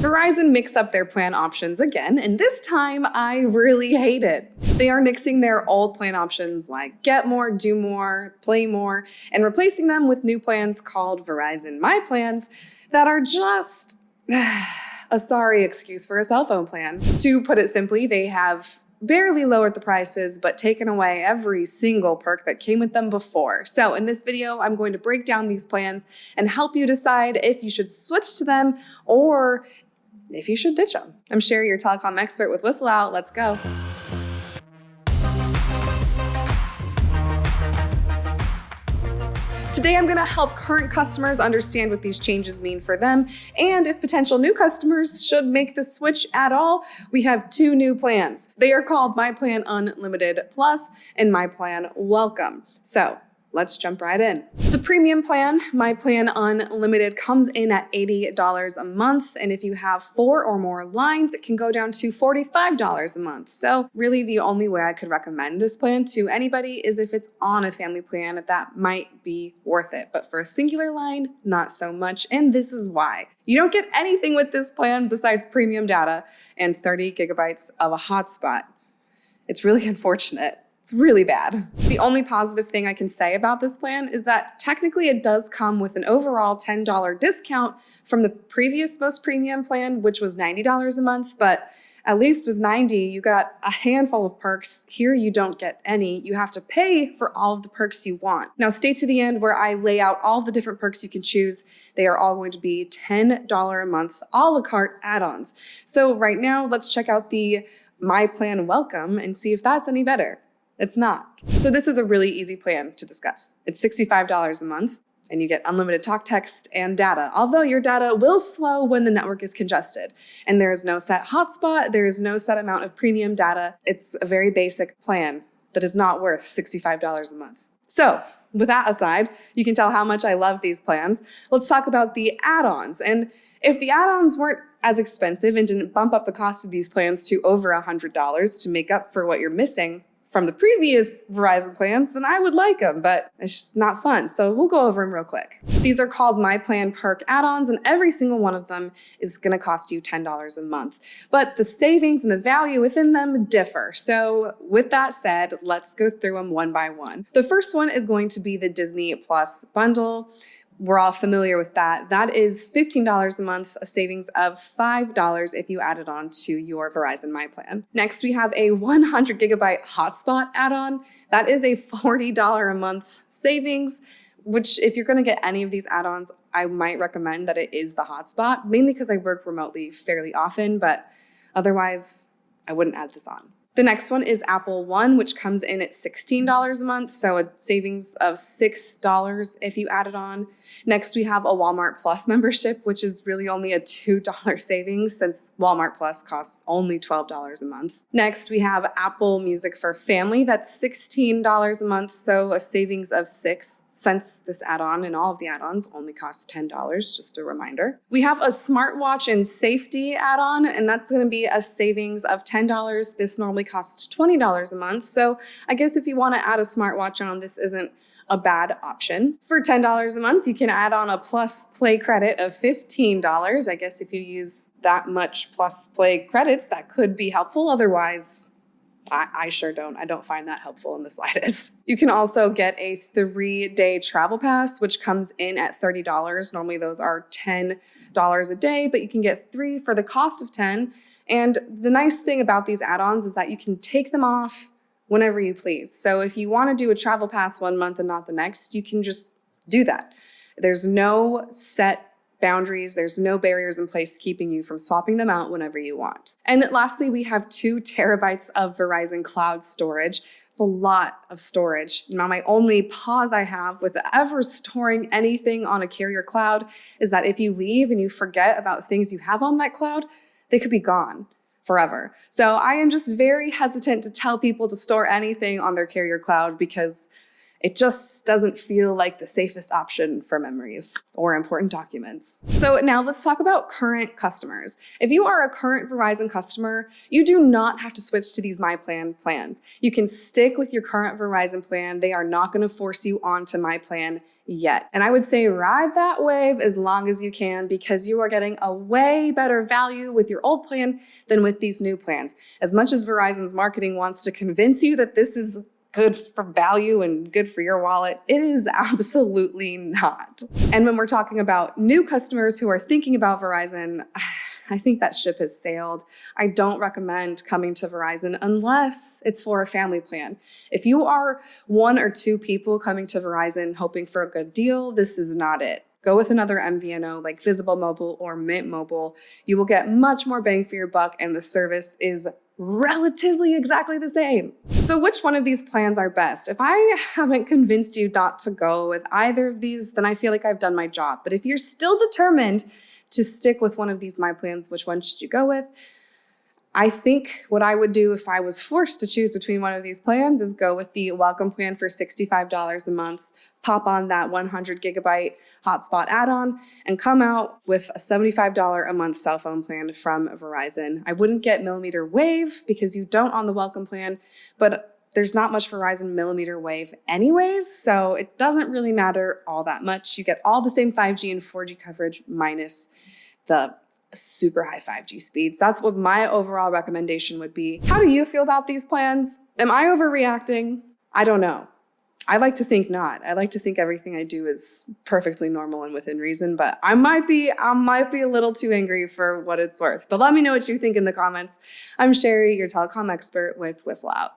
Verizon mixed up their plan options again, and this time I really hate it. They are nixing their old plan options like get more, do more, play more, and replacing them with new plans called Verizon myPlans that are just a sorry excuse for a cell phone plan. To put it simply, they have barely lowered the prices, but taken away every single perk that came with them before. So in this video, I'm going to break down these plans and help you decide if you should switch to them or if you should ditch them. I'm Sherry, your telecom expert with Whistle Out. Let's go. Today, I'm going to help current customers understand what these changes mean for them, and if potential new customers should make the switch at all. We have two new plans. They are called myPlan Unlimited Plus and myPlan Welcome. So let's jump right in. The premium plan, myPlan Unlimited, comes in at $80 a month. And if you have 4 or more lines, it can go down to $45 a month. So really the only way I could recommend this plan to anybody is if it's on a family plan, that might be worth it. But for a singular line, not so much. And this is why. You don't get anything with this plan besides premium data and 30 gigabytes of a hotspot. It's really unfortunate. It's really bad. The only positive thing I can say about this plan is that technically it does come with an overall $10 discount from the previous most premium plan, which was $90 a month. But at least with $90, you got a handful of perks. Here you don't get any. You have to pay for all of the perks you want. Now stay to the end where I lay out all the different perks you can choose. They are all going to be $10 a month, a la carte add-ons. So right now, let's check out the myPlan Welcome and see if that's any better. It's not. So this is a really easy plan to discuss. It's $65 a month, and you get unlimited talk, text, and data, although your data will slow when the network is congested. And there is no set hotspot, there is no set amount of premium data. It's a very basic plan that is not worth $65 a month. So with that aside, you can tell how much I love these plans. Let's talk about the add-ons. And if the add-ons weren't as expensive and didn't bump up the cost of these plans to over $100 to make up for what you're missing from the previous Verizon plans, then I would like them, but it's just not fun. So we'll go over them real quick. These are called myPlan Perk add-ons, and every single one of them is going to cost you $10 a month. But the savings and the value within them differ. So with that said, let's go through them one by one. The first one is going to be the Disney Plus bundle. We're all familiar with that. That is $15 a month, a savings of $5 if you add it on to your Verizon myPlan. Next, we have a 100 gigabyte hotspot add-on. That is a $40 a month savings, which if you're going to get any of these add-ons, I might recommend that it is the hotspot, mainly because I work remotely fairly often, but otherwise I wouldn't add this on. The next one is Apple One, which comes in at $16 a month, so a savings of $6 if you add it on. Next, we have a Walmart Plus membership, which is really only a $2 savings since Walmart Plus costs only $12 a month. Next, we have Apple Music for Family. That's $16 a month, so a savings of $6. Since this add-on and all of the add-ons only cost $10, just a reminder. We have a smartwatch and safety add-on, and that's going to be a savings of $10. This normally costs $20 a month. So I guess if you want to add a smartwatch on, this isn't a bad option. For $10 a month, you can add on a Plus Play credit of $15. I guess if you use that much Plus Play credits, that could be helpful. Otherwise, I sure don't. I don't find that helpful in the slightest. You can also get a 3-day travel pass, which comes in at $30. Normally those are $10 a day, but you can get 3 for the cost of 10. And the nice thing about these add-ons is that you can take them off whenever you please. So if you want to do a travel pass one month and not the next, you can just do that. There's no set boundaries. There's no barriers in place keeping you from swapping them out whenever you want. And lastly, we have 2 terabytes of Verizon cloud storage. It's a lot of storage. Now, my only pause I have with ever storing anything on a carrier cloud is that if you leave and you forget about things you have on that cloud, they could be gone forever. So I am just very hesitant to tell people to store anything on their carrier cloud because It just doesn't feel like the safest option for memories or important documents. So now let's talk about current customers. If you are a current Verizon customer, you do not have to switch to these myPlan plans. You can stick with your current Verizon plan. They are not going to force you onto myPlan yet. And I would say ride that wave as long as you can, because you are getting a way better value with your old plan than with these new plans. As much as Verizon's marketing wants to convince you that this is good for value and good for your wallet, it is absolutely not. And when we're talking about new customers who are thinking about Verizon, I think that ship has sailed. I don't recommend coming to Verizon unless it's for a family plan. If you are one or two people coming to Verizon hoping for a good deal, this is not it. Go with another MVNO like Visible Mobile or Mint Mobile. You will get much more bang for your buck, and the service is relatively exactly the same. So which one of these plans are best? If I haven't convinced you not to go with either of these, then I feel like I've done my job. But if you're still determined to stick with one of these myPlans, which one should you go with? I think what I would do if I was forced to choose between one of these plans is go with the welcome plan for $65 a month, pop on that 100 gigabyte hotspot add-on, and come out with a $75 a month cell phone plan from Verizon. I wouldn't get millimeter wave because you don't on the welcome plan, but there's not much Verizon millimeter wave anyways, so it doesn't really matter all that much. You get all the same 5G and 4G coverage minus the super high 5G speeds. That's what my overall recommendation would be. How do you feel about these plans? Am I overreacting? I don't know. I like to think not. I like to think everything I do is perfectly normal and within reason, but I might be a little too angry for what it's worth. But let me know what you think in the comments. I'm Sherry, your telecom expert with Whistle Out.